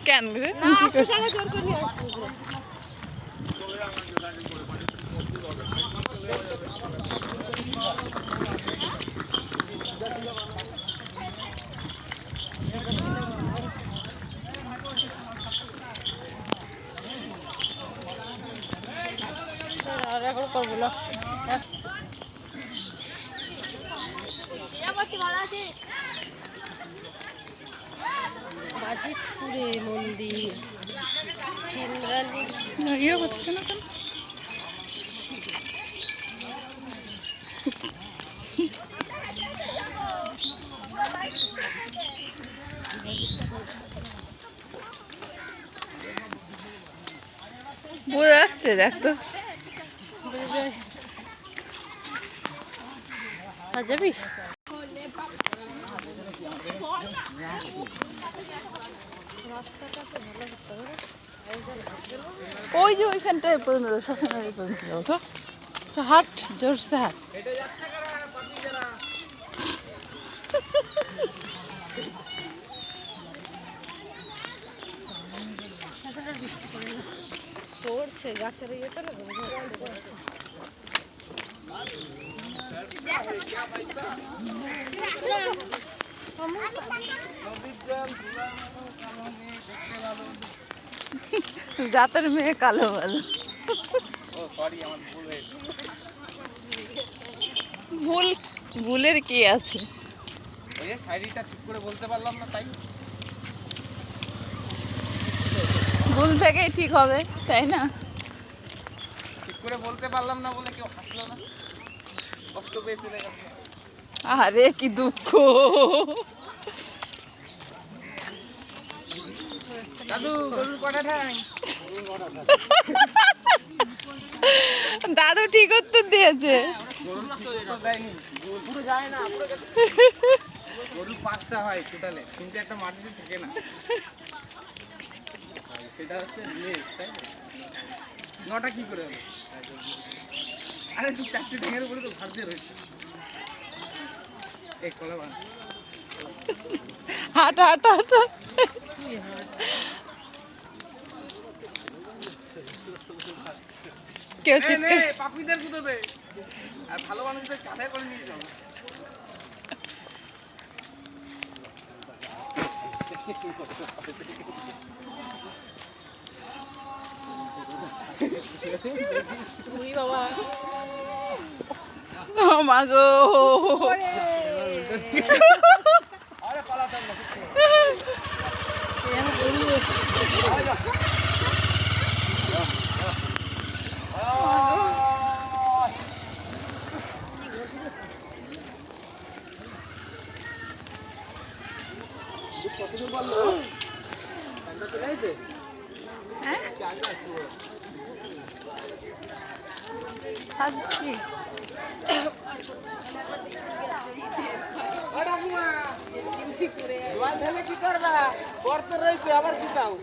কেন করবো না বাজিতপুরে মন্দির ইয়ে হচ্ছে না কেন বোঝা যাচ্ছে দেখ তো যাবি ওই যে ওইখানটায় পর্যন্ত সবসময় পর্যন্ত যাবো তো হাট জোরসে হাট বৃষ্টি করে না পড়ছে গাছের ইয়েতে না জাতের মেয়ে কালো ভালো ভুল ভুলের কি আছে ভুল থেকেই ঠিক হবে তাই না ঠিক করে বলতে পারলাম না বলে কেউ হাসলো না কষ্ট পেয়ে চলে গেল আরে কি দুঃখ দাদু গরুর কটা ঠাই দাদু ঠিক উত্তর দিয়েছে গরুর 5টা হয় টোটালে কিন্তু একটা মাটিতে থাকে না সেটা হচ্ছে তাই 9টা কি করে হবে আরে তুই 4টে ঠেঙের উপরে তো ভাত দিয়ে রয়েছে এক কলা বান হাট হাট হাট কেউ চিৎকার পাপিদের কুতো দে আর ভালো মানুষদের কাঁধায় করে নিয়ে যাও বাবা ও মা গো আরে পালাতাম না কি করবা করতে রয়েছে আবার কি চাও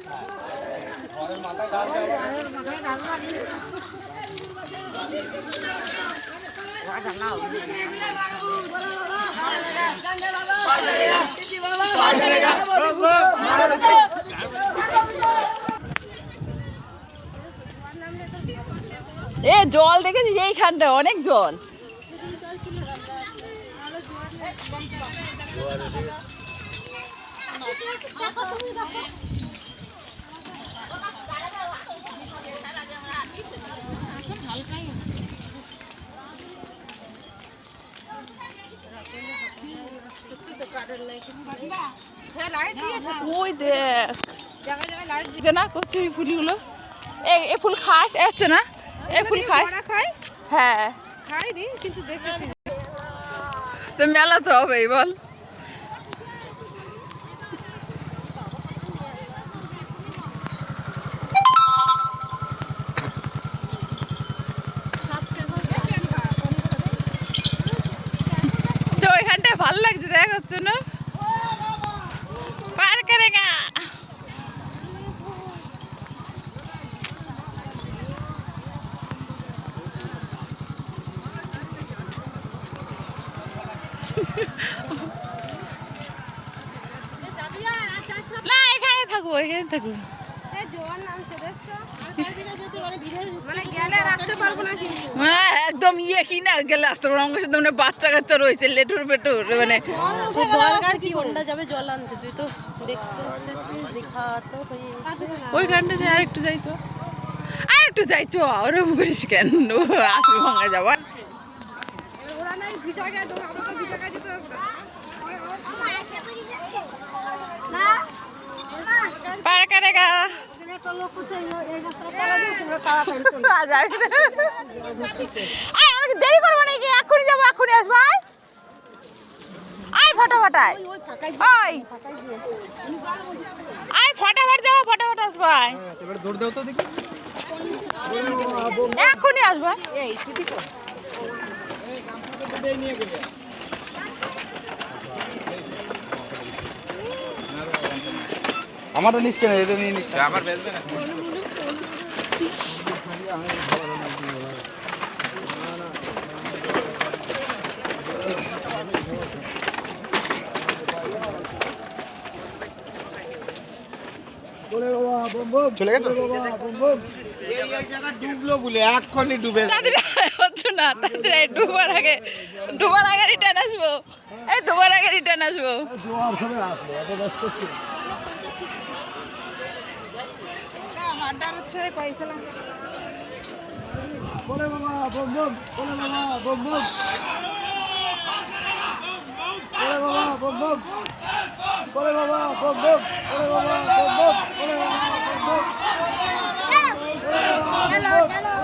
এ জল দেখেছিস এইখানটা অনেক জল ওই দেখ না কচুরি ফুলগুলো এ ফুল খাস আসছে না এ ফুল খায় হ্যাঁ খাই দি কিন্তু দেখেছি তো মেলা তো হবেই বল তো ওইখানটায় ভালো লাগছে দেখ হচ্ছে না পার করে গা না এখানে থাকবো। হ্যাঁ একদম ইয়ে কি না গেলে আসতে পারবো আমার সাথে মানে বাচ্চা কাচ্চা রয়েছে লেটুর পেটুর মানে দরকার কি ওটা যাবে জল আনতে তুই তো দেখতে এসেছিস দেখা তো ওই গানটা যে আরেকটু যাইতো আরেকটু যাইছো ওরকম করিস কেন আসল ভাঙা যাবো পারা কারেগা আমাকে দেরি করবো নাকি এক্ষুনি যাবো এক্ষুনি আসবো আয় ফটাফট আয় আয় ফটাফট যাবো ফটাফট আসবো আয় এবার দৌড় দাও তো দেখি এক্ষুনি আসবো এই আমারও নিস কেন এটা নিয়ে নিস আমার বেচবে না চলে গেছো এই জায়গা ডুবলো বলে এক্ষুনি ডুবে তাদের হচ্ছে না তাদের ডুবার আগে রিটার্ন আসবো এই ডুবার আগে রিটার্ন আসবো বলে বাবা বম বম বলে বাবা বম বম বলে বাবা বম বম বলে বাবা বম বম বলে বাবা বম বম বলে বাবা বম বম হ্যালো হ্যালো